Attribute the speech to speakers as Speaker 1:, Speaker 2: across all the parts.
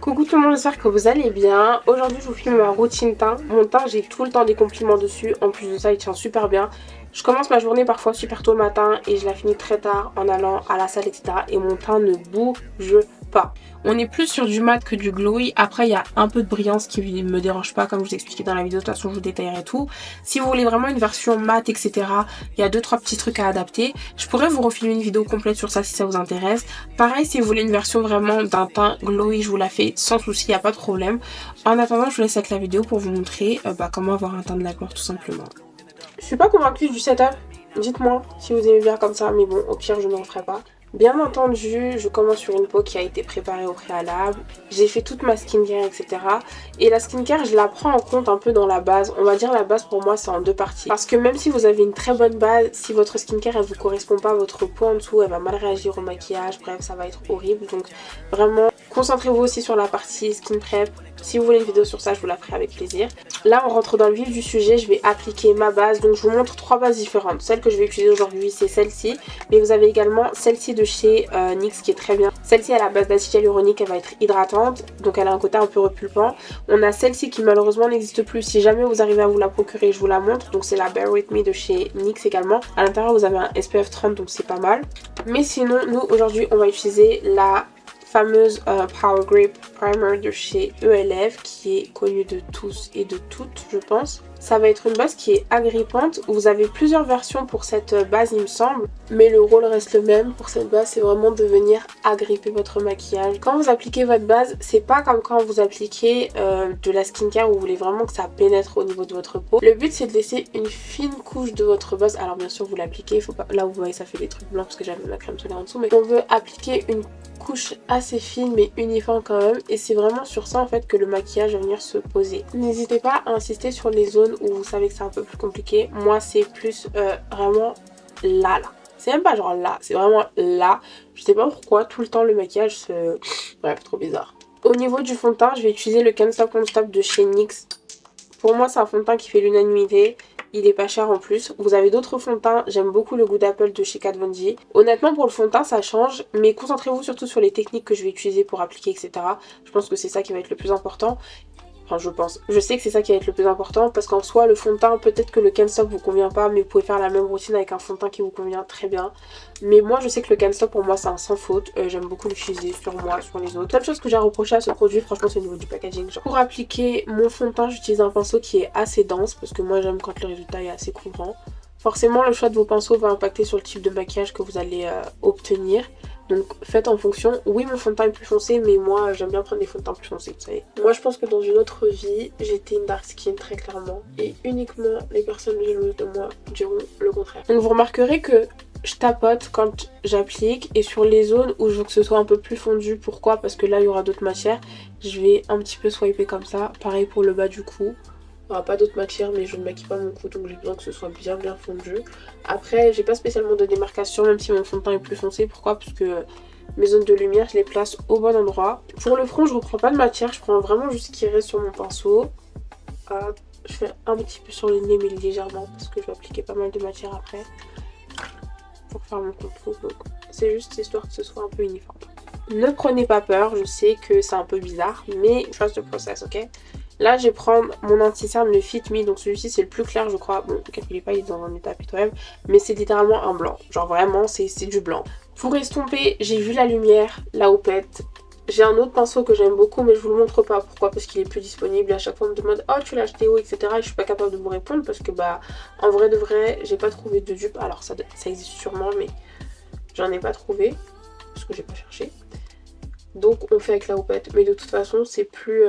Speaker 1: Coucou tout le monde, j'espère que vous allez bien. Aujourd'hui je vous filme ma routine teint. Mon teint, j'ai tout le temps des compliments dessus. En plus de ça, il tient super bien. Je commence ma journée parfois super tôt le matin et je la finis très tard en allant à la salle, etc. Et mon teint ne bouge pas. On est plus sur du mat que du glowy. Après, il y a un peu de brillance qui ne me dérange pas, comme je vous expliquais dans la vidéo. De toute façon, je vous détaillerai tout. Si vous voulez vraiment une version mat, etc., il y a 2-3 petits trucs à adapter. Je pourrais vous refilmer une vidéo complète sur ça si ça vous intéresse. Pareil, si vous voulez une version vraiment d'un teint glowy, je vous la fais sans souci, il n'y a pas de problème. En attendant, je vous laisse avec la vidéo pour vous montrer comment avoir un teint de la couleur tout simplement. Je suis pas convaincue du setup. Dites-moi si vous aimez bien comme ça, mais bon, au pire, je ne le ferai pas. Bien entendu, je commence sur une peau qui a été préparée au préalable. J'ai fait toute ma skincare, etc. Et la skincare, je la prends en compte un peu dans la base. On va dire la base pour moi, c'est en deux parties. Parce que même si vous avez une très bonne base, si votre skincare, elle vous correspond pas, votre peau en dessous, elle va mal réagir au maquillage. Bref, ça va être horrible. Donc vraiment, concentrez-vous aussi sur la partie skin prep. Si vous voulez une vidéo sur ça, je vous la ferai avec plaisir. Là, on rentre dans le vif du sujet. Je vais appliquer ma base. Donc, je vous montre 3 bases différentes. Celle que je vais utiliser aujourd'hui, c'est celle-ci. Mais vous avez également celle-ci de chez NYX qui est très bien. Celle-ci, à la base d'acide hyaluronique, elle va être hydratante. Donc, elle a un côté un peu repulpant. On a celle-ci qui, malheureusement, n'existe plus. Si jamais vous arrivez à vous la procurer, je vous la montre. Donc, c'est la Bear With Me de chez NYX également. À l'intérieur, vous avez un SPF 30, donc c'est pas mal. Mais sinon, nous, aujourd'hui, on va utiliser la fameuse Power Grip Primer de chez ELF qui est connue de tous et de toutes, je pense. Ça va être une base qui est agrippante. Vous avez plusieurs versions pour cette base, il me semble, mais le rôle reste le même pour cette base, c'est vraiment de venir agripper votre maquillage. Quand vous appliquez votre base, c'est pas comme quand vous appliquez de la skincare où vous voulez vraiment que ça pénètre au niveau de votre peau. Le but, c'est de laisser une fine couche de votre base. Alors bien sûr, vous l'appliquez, il faut pas... Là, vous voyez, ça fait des trucs blancs parce que j'avais ma crème solaire en dessous, mais on veut appliquer une couche assez fine mais uniforme quand même, et c'est vraiment sur ça en fait que le maquillage va venir se poser. N'hésitez pas à insister sur les zones où vous savez que c'est un peu plus compliqué. Moi c'est plus vraiment là. C'est même pas genre là, c'est vraiment là. Je sais pas pourquoi tout le temps le maquillage se... Bref, trop bizarre. Au niveau du fond de teint, je vais utiliser le Can't Stop Won't Stop de chez NYX. Pour moi c'est un fond de teint qui fait l'unanimité. Il est pas cher en plus. Vous avez d'autres fonds de teint. J'aime beaucoup le Good Apple de chez Kat Von D. Honnêtement, pour le fond de teint, ça change. Mais concentrez-vous surtout sur les techniques que je vais utiliser pour appliquer, etc. Je pense que c'est ça qui va être le plus important. Enfin, je pense. Je sais que c'est ça qui va être le plus important parce qu'en soi, le fond de teint, peut-être que le Can't Stop vous convient pas, mais vous pouvez faire la même routine avec un fond de teint qui vous convient très bien. Mais moi, je sais que le Can't Stop, pour moi, c'est un sans faute. J'aime beaucoup l'utiliser sur moi, sur les autres. Seule chose que j'ai à reprocher à ce produit, franchement, c'est au niveau du packaging. Genre, pour appliquer mon fond de teint, j'utilise un pinceau qui est assez dense parce que moi, j'aime quand le résultat est assez couvrant. Forcément, le choix de vos pinceaux va impacter sur le type de maquillage que vous allez obtenir. Donc faites en fonction. Oui, mon fond de teint est plus foncé, mais moi j'aime bien prendre des fonds de teint plus foncés, vous savez. Moi je pense que dans une autre vie, j'étais une dark skin très clairement. Et uniquement les personnes jalouses de moi diront le contraire. Donc vous remarquerez que je tapote quand j'applique, et sur les zones où je veux que ce soit un peu plus fondu. Pourquoi? Parce que là il y aura d'autres matières. Je vais un petit peu swiper comme ça. Pareil pour le bas du cou. Il n'y aura pas d'autres matières, mais je ne maquille pas mon cou, donc j'ai besoin que ce soit bien fondu. Après, j'ai pas spécialement de démarcation, même si mon fond de teint est plus foncé. Pourquoi? Parce que mes zones de lumière, je les place au bon endroit. Pour le front, je reprends pas de matière, je prends vraiment juste ce qui reste sur mon pinceau. Je fais un petit peu sur le nez, mais légèrement, parce que je vais appliquer pas mal de matière après pour faire mon contour. Donc c'est juste histoire que ce soit un peu uniforme. Ne prenez pas peur, je sais que c'est un peu bizarre, mais trust the process, ok? Là, je vais prendre mon anti-cerne, le Fit Me. Donc celui-ci, c'est le plus clair, je crois. Bon, ne calculez pas, il est dans un état pitoyable. Mais c'est littéralement un blanc. Genre vraiment, c'est du blanc. Pour estomper, j'ai vu la lumière, la houppette. J'ai un autre pinceau que j'aime beaucoup, mais je vous le montre pas. Pourquoi? Parce qu'il est plus disponible. Et à chaque fois, on me demande « Oh, tu l'as acheté où ?» etc. Et je suis pas capable de vous répondre parce que, bah, en vrai de vrai, j'ai pas trouvé de dupe. Alors, ça existe sûrement, mais j'en ai pas trouvé. Parce que j'ai pas cherché. Donc, on fait avec la houppette. Mais de toute façon, c'est plus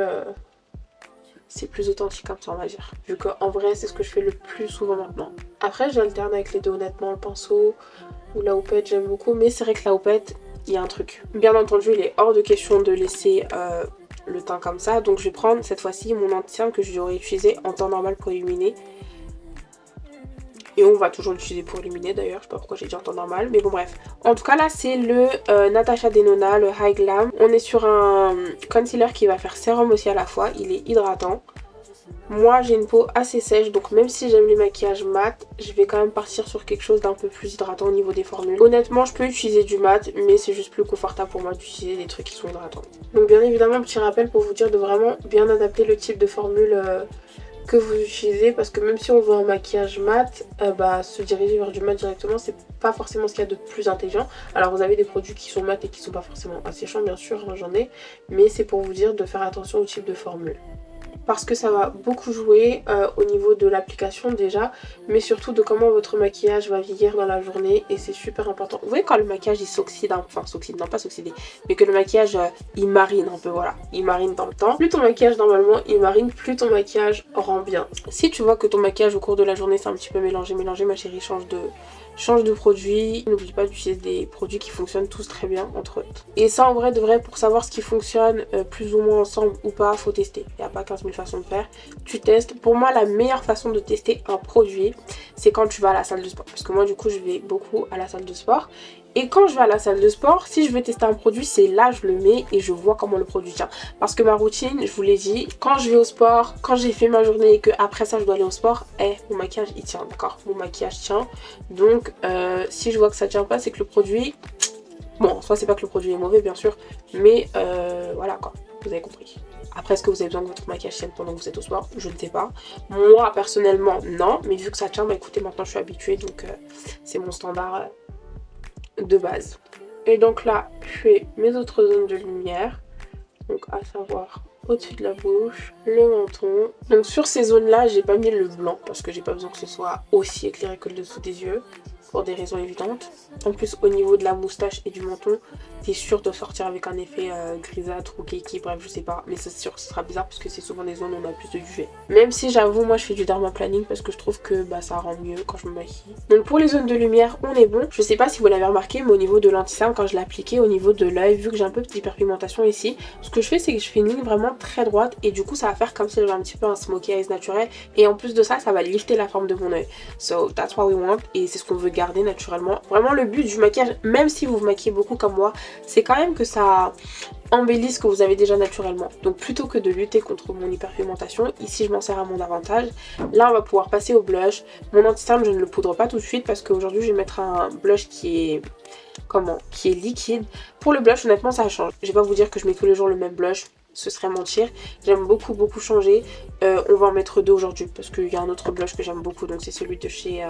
Speaker 1: authentique comme ça, on va dire. Vu qu'en vrai, c'est ce que je fais le plus souvent maintenant. Après, j'alterne avec les deux, honnêtement. Le pinceau ou la houppette, j'aime beaucoup. Mais c'est vrai que la houppette, il y a un truc. Bien entendu, il est hors de question de laisser le teint comme ça. Donc, je vais prendre cette fois-ci mon anti-cerne que j'aurais utilisé en temps normal pour illuminer. Et on va toujours l'utiliser pour illuminer d'ailleurs, je sais pas pourquoi j'ai dit en temps normal, mais bon bref. En tout cas là c'est le Natasha Denona, le High Glam. On est sur un concealer qui va faire sérum aussi à la fois, il est hydratant. Moi j'ai une peau assez sèche, donc même si j'aime les maquillages mat, je vais quand même partir sur quelque chose d'un peu plus hydratant au niveau des formules. Honnêtement je peux utiliser du mat, mais c'est juste plus confortable pour moi d'utiliser des trucs qui sont hydratants. Donc bien évidemment petit rappel pour vous dire de vraiment bien adapter le type de formule que vous utilisez, parce que même si on veut un maquillage mat, se diriger vers du mat directement c'est pas forcément ce qu'il y a de plus intelligent. Alors vous avez des produits qui sont mat et qui sont pas forcément asséchants bien sûr, hein, j'en ai, mais c'est pour vous dire de faire attention au type de formule. Parce que ça va beaucoup jouer au niveau de l'application déjà, mais surtout de comment votre maquillage va vieillir dans la journée, et c'est super important. Vous voyez quand le maquillage il s'oxyde, enfin s'oxyde, non pas s'oxyder, mais que le maquillage il marine un peu, voilà, il marine dans le temps. Plus ton maquillage normalement il marine, plus ton maquillage rend bien. Si tu vois que ton maquillage au cours de la journée c'est un petit peu mélangé, ma chérie, change de produit. N'oublie pas d'utiliser des produits qui fonctionnent tous très bien entre eux. Et ça en vrai de vrai, pour savoir ce qui fonctionne plus ou moins ensemble ou pas, faut tester. Il n'y a pas 15 000 façons de faire. Tu testes. Pour moi la meilleure façon de tester un produit, c'est quand tu vas à la salle de sport. Parce que moi du coup je vais beaucoup à la salle de sport. Et quand je vais à la salle de sport, si je veux tester un produit, c'est là je le mets et je vois comment le produit tient. Parce que ma routine, je vous l'ai dit, quand je vais au sport, quand j'ai fait ma journée et que après ça je dois aller au sport, mon maquillage il tient, d'accord? Mon maquillage tient. Donc si je vois que ça tient pas, c'est que le produit... Bon, soit c'est pas que le produit est mauvais bien sûr, mais voilà quoi, vous avez compris. Après, est-ce que vous avez besoin que votre maquillage tienne pendant que vous êtes au sport? Je ne sais pas. Moi personnellement non, mais vu que ça tient, bah écoutez, maintenant je suis habituée, donc c'est mon standard de base. Et donc là je fais mes autres zones de lumière, donc à savoir au-dessus de la bouche, le menton. Donc sur ces zones là j'ai pas mis le blanc parce que j'ai pas besoin que ce soit aussi éclairé que le dessous des yeux, pour des raisons évidentes. En plus au niveau de la moustache et du menton, t'es sûr de sortir avec un effet grisâtre ou kiki, bref je sais pas, mais c'est sûr que ce sera bizarre parce que c'est souvent des zones où on a plus de UV. Même si j'avoue moi je fais du dermaplaning parce que je trouve que ça rend mieux quand je me maquille. Donc pour les zones de lumière on est bon. Je sais pas si vous l'avez remarqué, mais au niveau de l'anti-cerne, quand je l'ai appliqué au niveau de l'œil, vu que j'ai un peu d'hyperpigmentation ici, ce que je fais c'est que je fais une ligne vraiment très droite et du coup ça va faire comme si j'avais un petit peu un smokey eyes naturel, et en plus de ça ça va lifter la forme de mon œil. So that's what we want, et c'est ce qu'on veut garder naturellement. Vraiment le but du maquillage, même si vous vous maquillez beaucoup comme moi, c'est quand même que ça embellisse ce que vous avez déjà naturellement. Donc plutôt que de lutter contre mon hyperpigmentation, ici je m'en sers à mon avantage. Là on va pouvoir passer au blush. Mon anti-cerne je ne le poudre pas tout de suite parce qu'aujourd'hui je vais mettre un blush qui est liquide. Pour le blush honnêtement ça change. Je vais pas vous dire que je mets tous les jours le même blush, ce serait mentir. J'aime beaucoup changer. On va en mettre deux aujourd'hui parce qu'il y a un autre blush que j'aime beaucoup, donc c'est celui de chez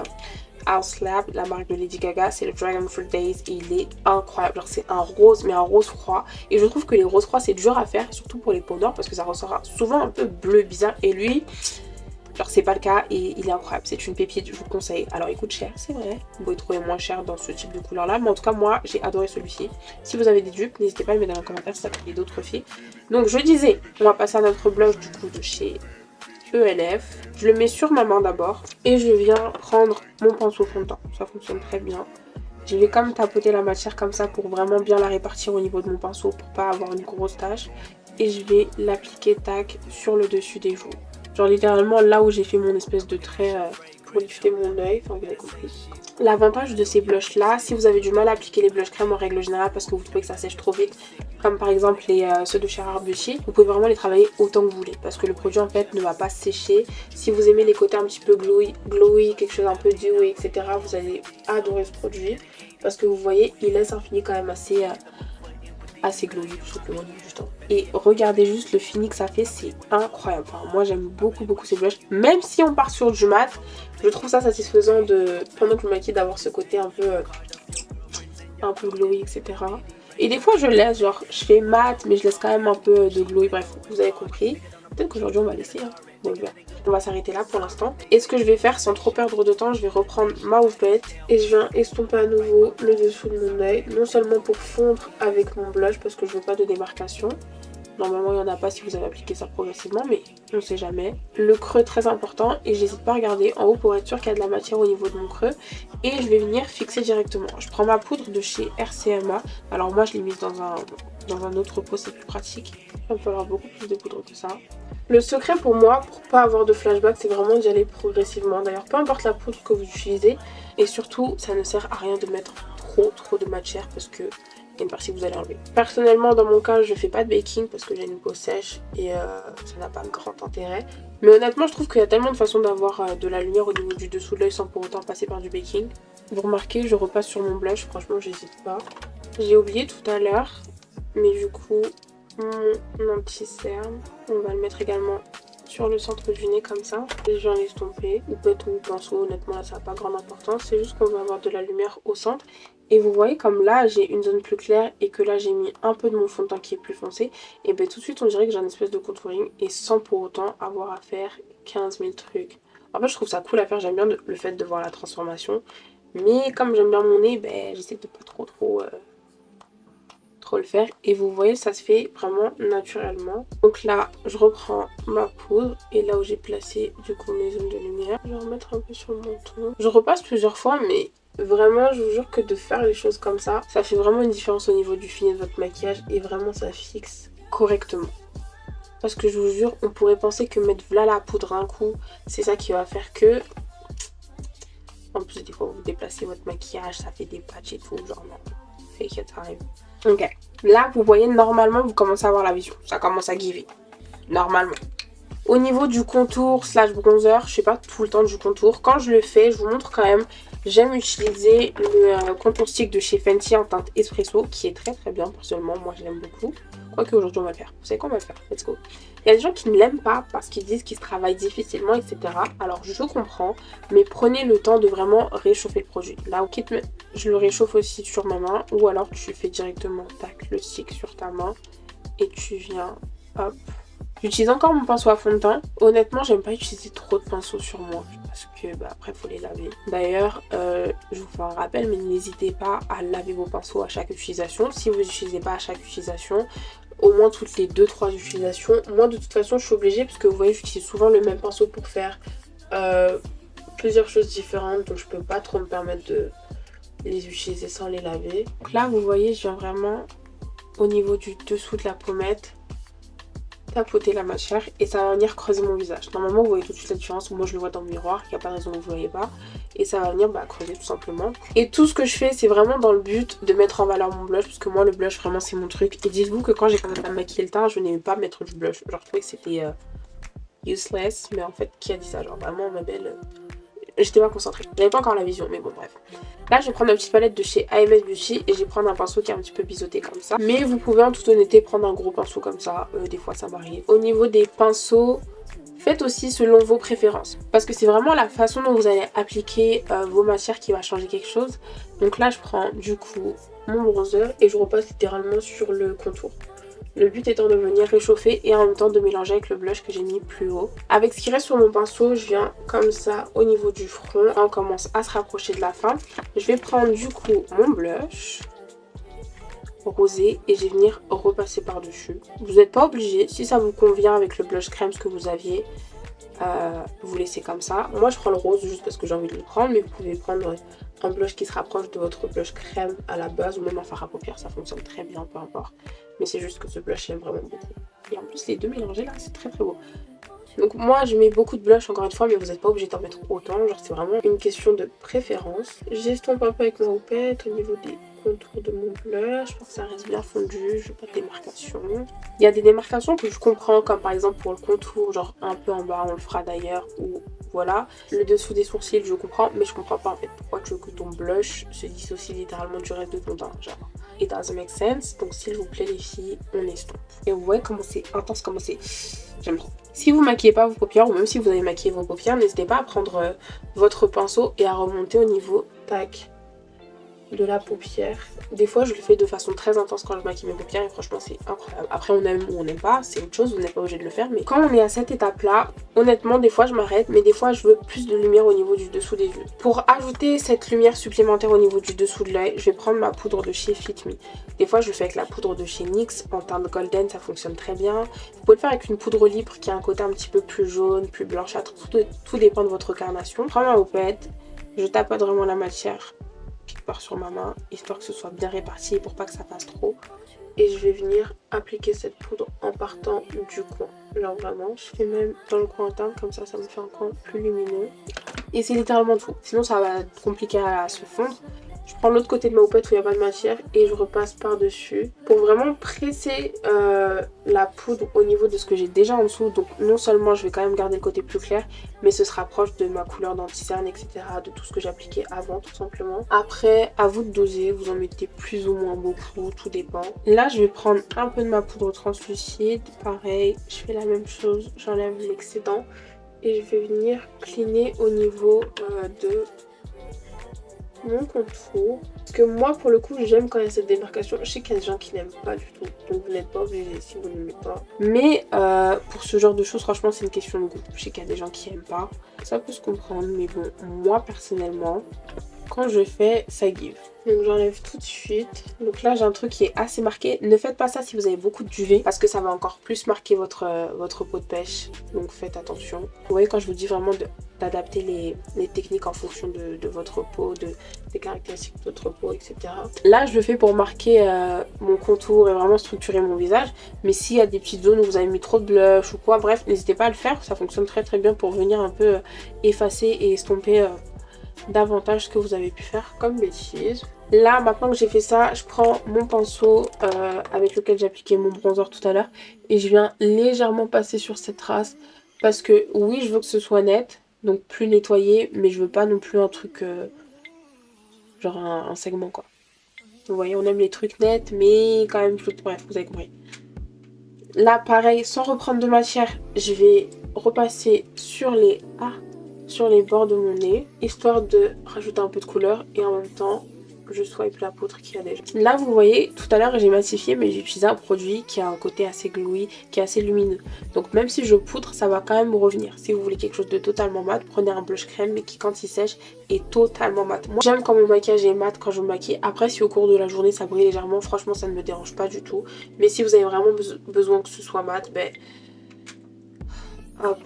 Speaker 1: House Lab, la marque de Lady Gaga, c'est le Dragon Fruit Days et il est incroyable. Genre c'est un rose, mais un rose froid, et je trouve que les roses froids c'est dur à faire, surtout pour les peaux noires parce que ça ressort souvent un peu bleu bizarre, et lui genre c'est pas le cas et il est incroyable, c'est une pépite, je vous le conseille. Alors il coûte cher, c'est vrai, vous pouvez trouver moins cher dans ce type de couleur là, mais en tout cas moi j'ai adoré celui-ci. Si vous avez des dupes, n'hésitez pas à le mettre dans les commentaires si ça fait d'autres filles. Donc je disais, on va passer à notre blush du coup de chez ELF. Je le mets sur ma main d'abord et je viens prendre mon pinceau fond de teint, ça fonctionne très bien. Je vais comme tapoter la matière comme ça pour vraiment bien la répartir au niveau de mon pinceau pour pas avoir une grosse tache, et je vais l'appliquer tac sur le dessus des joues. Genre littéralement là où j'ai fait mon espèce de trait pour lifter mon œil, enfin vous avez compris. L'avantage de ces blushs là, si vous avez du mal à appliquer les blush crème en règle générale parce que vous trouvez que ça sèche trop vite, comme par exemple ceux de chez Rare Beauty, vous pouvez vraiment les travailler autant que vous voulez parce que le produit en fait ne va pas sécher. Si vous aimez les côtés un petit peu glowy, quelque chose un peu dewy, etc., vous allez adorer ce produit parce que vous voyez il laisse un fini quand même assez glowy, tout simplement du temps. Et regardez juste le fini que ça fait, c'est incroyable. Enfin, moi j'aime beaucoup ces blushs, même si on part sur du mat, je trouve ça satisfaisant de, pendant que je me maquille, d'avoir ce côté un peu glowy, etc. Et des fois je laisse, genre je fais mat mais je laisse quand même un peu de glowy, bref vous avez compris. Peut-être qu'aujourd'hui on va laisser, hein. Donc bien, on va s'arrêter là pour l'instant. Et ce que je vais faire sans trop perdre de temps, je vais reprendre ma houppette et je viens estomper à nouveau le dessous de mon œil. Non seulement pour fondre avec mon blush parce que je veux pas de démarcation. Normalement il n'y en a pas si vous avez appliqué ça progressivement, mais on sait jamais. Le creux très important, et j'hésite pas à regarder en haut pour être sûr qu'il y a de la matière au niveau de mon creux. Et je vais venir fixer directement. Je prends ma poudre de chez RCMA. Alors moi je l'ai mise dans un autre pot, c'est plus pratique. Il va me falloir beaucoup plus de poudre que ça. Le secret pour moi, pour pas avoir de flashback, c'est vraiment d'y aller progressivement. D'ailleurs, peu importe la poudre que vous utilisez. Et surtout, ça ne sert à rien de mettre trop de matière parce que il y a une partie que vous allez enlever. Personnellement, dans mon cas, je fais pas de baking parce que j'ai une peau sèche et ça n'a pas grand intérêt. Mais honnêtement, je trouve qu'il y a tellement de façons d'avoir de la lumière au niveau du dessous de l'œil sans pour autant passer par du baking. Vous remarquez, je repasse sur mon blush, franchement, j'hésite pas. J'ai oublié tout à l'heure, mais du coup, mon anti-cerne, on va le mettre également sur le centre du nez comme ça. Et je viens l'estomper, ou peut-être au pinceau, honnêtement là ça n'a pas grande importance. C'est juste qu'on va avoir de la lumière au centre. Et vous voyez comme là j'ai une zone plus claire et que là j'ai mis un peu de mon fond de teint qui est plus foncé. Et bien tout de suite on dirait que j'ai une espèce de contouring et sans pour autant avoir à faire 15 000 trucs. En fait je trouve ça cool à faire, j'aime bien le fait de voir la transformation. Mais comme j'aime bien mon nez, ben j'essaie de pas trop le faire et vous voyez ça se fait vraiment naturellement. Donc là je reprends ma poudre et là où j'ai placé du coup mes zones de lumière, je vais remettre un peu sur le menton. Je repasse plusieurs fois mais vraiment je vous jure que de faire les choses comme ça fait vraiment une différence au niveau du fini de votre maquillage et vraiment ça fixe correctement. Parce que je vous jure on pourrait penser que mettre là la poudre d'un coup c'est ça qui va faire que... En plus des fois vous déplacez votre maquillage, ça fait des patchs et tout, genre non, fake it time. Ok, là vous voyez normalement vous commencez à avoir la vision, ça commence à giver, normalement. Au niveau du contour slash bronzer, je fais pas tout le temps du contour, quand je le fais je vous montre quand même, j'aime utiliser le contour stick de chez Fenty en teinte espresso qui est très bien personnellement, moi je l'aime beaucoup. Quoique aujourd'hui on va le faire, vous savez quoi on va le faire, let's go. Il y a des gens qui ne l'aiment pas parce qu'ils disent qu'il se travaille difficilement etc. Alors je comprends, mais prenez le temps de vraiment réchauffer le produit. Là ok, je le réchauffe aussi sur ma main ou alors tu fais directement tac le stick sur ta main et tu viens hop. J'utilise encore mon pinceau à fond de teint. Honnêtement, j'aime pas utiliser trop de pinceaux sur moi parce que bah, après faut les laver. D'ailleurs, je vous fais un rappel, mais n'hésitez pas à laver vos pinceaux à chaque utilisation. Si vous n'utilisez pas à chaque utilisation, au moins toutes les 2-3 utilisations. Moi de toute façon je suis obligée parce que vous voyez j'utilise souvent le même pinceau pour faire plusieurs choses différentes. Donc je peux pas trop me permettre de les utiliser sans les laver. Donc là vous voyez je viens vraiment au niveau du dessous de la pommette tapoter la matière et ça va venir creuser mon visage. Normalement vous voyez tout de suite la différence, moi je le vois dans le miroir, il n'y a pas de raison que vous ne voyez pas. Et ça va venir creuser tout simplement. Et tout ce que je fais c'est vraiment dans le but de mettre en valeur mon blush, parce que moi le blush vraiment c'est mon truc. Et dites-vous que quand j'ai commencé à maquiller le teint, je n'aimais pas mettre du blush. Genre je trouvais que c'était useless, mais en fait qui a dit ça? Genre vraiment ma belle... J'étais pas concentrée, j'avais pas encore la vision, mais bon bref. Là je vais prendre ma petite palette de chez AMS Beauty et je vais prendre un pinceau qui est un petit peu biseauté comme ça. Mais vous pouvez en toute honnêteté prendre un gros pinceau comme ça, des fois ça m'arrive. Au niveau des pinceaux, faites aussi selon vos préférences. Parce que c'est vraiment la façon dont vous allez appliquer vos matières qui va changer quelque chose. Donc là je prends du coup mon bronzer et je repasse littéralement sur le contour. Le but étant de venir réchauffer et en même temps de mélanger avec le blush que j'ai mis plus haut. Avec ce qui reste sur mon pinceau, je viens comme ça au niveau du front. On commence à se rapprocher de la fin. Je vais prendre du coup mon blush rosé et je vais venir repasser par dessus. Vous n'êtes pas obligé, si ça vous convient avec le blush crème ce que vous aviez, vous laissez comme ça. Moi je prends le rose juste parce que j'ai envie de le prendre, mais vous pouvez prendre un blush qui se rapproche de votre blush crème à la base ou même un fard à paupières, ça fonctionne très bien, peu importe. Mais c'est juste que ce blush j'aime vraiment beaucoup. Et en plus les deux mélangés là c'est très beau. Donc moi je mets beaucoup de blush encore une fois, mais vous n'êtes pas obligé d'en mettre autant, genre c'est vraiment une question de préférence. J'estompe un peu avec ma houppette au niveau des contours de mon blush pour que ça reste bien fondu, je veux pas de démarcation. Il y a des démarcations que je comprends, comme par exemple pour le contour, genre un peu en bas, on le fera d'ailleurs, ou voilà. Le dessous des sourcils je comprends, mais je comprends pas en fait pourquoi tu veux que ton blush se dissocie littéralement du reste de ton teint, genre. It doesn't make sense, donc s'il vous plaît les filles, on estompe. Et vous voyez comment c'est intense, comment c'est... J'aime trop. Si vous maquillez pas vos paupières, ou même si vous avez maquillé vos paupières, n'hésitez pas à prendre votre pinceau et à remonter au niveau, tac, de la paupière. Des fois je le fais de façon très intense quand je maquille mes paupières et franchement c'est incroyable. Après on aime ou on n'aime pas, c'est autre chose, vous n'êtes pas obligé de le faire, mais quand on est à cette étape là, honnêtement des fois je m'arrête, mais des fois je veux plus de lumière au niveau du dessous des yeux. Pour ajouter cette lumière supplémentaire au niveau du dessous de l'œil, je vais prendre ma poudre de chez Fit Me. Des fois je le fais avec la poudre de chez NYX en teinte golden, ça fonctionne très bien. Vous pouvez le faire avec une poudre libre qui a un côté un petit peu plus jaune, plus blanchâtre, tout dépend de votre carnation. Je prends ma houppette, je tapote vraiment la matière sur ma main, histoire que ce soit bien réparti et pour pas que ça passe trop. Et je vais venir appliquer cette poudre en partant du coin. Genre vraiment, je fais même dans le coin interne, comme ça me fait un coin plus lumineux. Et c'est littéralement tout. Sinon ça va être compliqué à se fondre. Je prends l'autre côté de ma houppette où il n'y a pas de matière et je repasse par dessus pour vraiment presser la poudre au niveau de ce que j'ai déjà en dessous. Donc non seulement je vais quand même garder le côté plus clair, mais ce sera proche de ma couleur d'anti-cerne, etc. De tout ce que j'appliquais avant tout simplement. Après, à vous de doser, vous en mettez plus ou moins beaucoup, tout dépend. Là je vais prendre un peu de ma poudre translucide, pareil, je fais la même chose, j'enlève l'excédent et je vais venir cleaner au niveau de mon contour. Parce que moi pour le coup j'aime quand il y a cette démarcation. Je sais qu'il y a des gens qui n'aiment pas du tout, donc vous n'êtes pas obligés si vous n'aimez pas. Mais pour ce genre de choses franchement c'est une question de goût. Je sais qu'il y a des gens qui n'aiment pas, ça peut se comprendre, mais bon moi personnellement quand je fais ça give. Donc j'enlève tout de suite. Donc là j'ai un truc qui est assez marqué. Ne faites pas ça si vous avez beaucoup de duvet parce que ça va encore plus marquer votre peau de pêche. Donc faites attention. Vous voyez quand je vous dis vraiment d'adapter les techniques en fonction de votre peau, des caractéristiques de votre peau, etc. Là je le fais pour marquer mon contour et vraiment structurer mon visage. Mais s'il y a des petites zones où vous avez mis trop de blush ou quoi, bref, n'hésitez pas à le faire. Ça fonctionne très très bien pour venir un peu effacer et estomper davantage ce que vous avez pu faire comme bêtise. Là maintenant que j'ai fait ça, je prends mon pinceau avec lequel j'ai appliqué mon bronzer tout à l'heure et je viens légèrement passer sur cette trace parce que oui je veux que ce soit net, donc plus nettoyé, mais je veux pas non plus un truc genre un segment quoi. Vous voyez, on aime les trucs nets mais quand même plus... Bref, vous avez compris. Là pareil, sans reprendre de matière, je vais repasser sur les bords de mon nez, histoire de rajouter un peu de couleur et en même temps je swipe la poudre qu'il y a déjà. Là vous voyez, tout à l'heure j'ai massifié mais j'ai utilisé un produit qui a un côté assez glowy, qui est assez lumineux. Donc même si je poudre, ça va quand même revenir. Si vous voulez quelque chose de totalement mat, prenez un blush crème mais qui quand il sèche est totalement mat. Moi j'aime quand mon maquillage est mat quand je me maquille. Après si au cours de la journée ça brille légèrement, franchement ça ne me dérange pas du tout. Mais si vous avez vraiment besoin que ce soit mat, ben hop,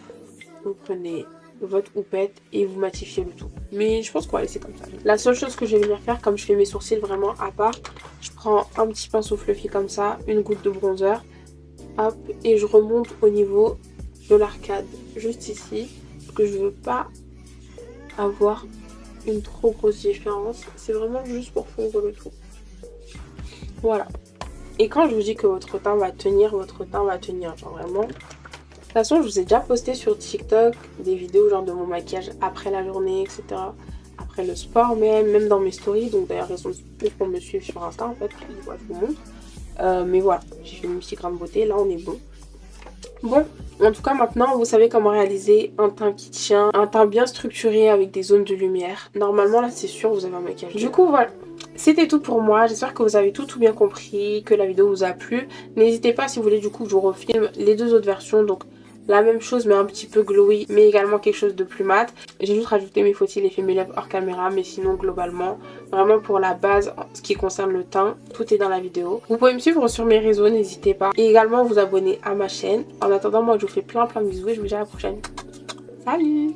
Speaker 1: vous prenez votre houppette et vous matifiez le tout. Mais je pense qu'on va laisser comme ça. La seule chose que je vais venir faire, comme je fais mes sourcils vraiment à part, je prends un petit pinceau fluffy comme ça, une goutte de bronzer, hop, et je remonte au niveau de l'arcade, juste ici, parce que je veux pas avoir une trop grosse différence. C'est vraiment juste pour fondre le tout. Voilà. Et quand je vous dis que votre teint va tenir, genre vraiment... De toute façon, je vous ai déjà posté sur TikTok des vidéos genre de mon maquillage après la journée, etc. Après le sport même dans mes stories. Donc d'ailleurs, raison de plus pour me suivre sur Insta en fait. Voilà, je vous montre. Mais voilà, j'ai fait une petite grande beauté. Là, on est bon. Bon, en tout cas maintenant, vous savez comment réaliser un teint qui tient. Un teint bien structuré avec des zones de lumière. Normalement, là, c'est sûr, vous avez un maquillage. Du coup, voilà. C'était tout pour moi, j'espère que vous avez tout bien compris, que la vidéo vous a plu. N'hésitez pas si vous voulez du coup que je vous refilme les deux autres versions, donc la même chose mais un petit peu glowy, mais également quelque chose de plus mat. J'ai juste rajouté mes faucils et fait mes lèvres hors caméra, mais sinon globalement, vraiment pour la base, ce qui concerne le teint, tout est dans la vidéo. Vous pouvez me suivre sur mes réseaux, n'hésitez pas. Et également vous abonner à ma chaîne. En attendant, moi je vous fais plein de bisous et je vous dis à la prochaine. Salut!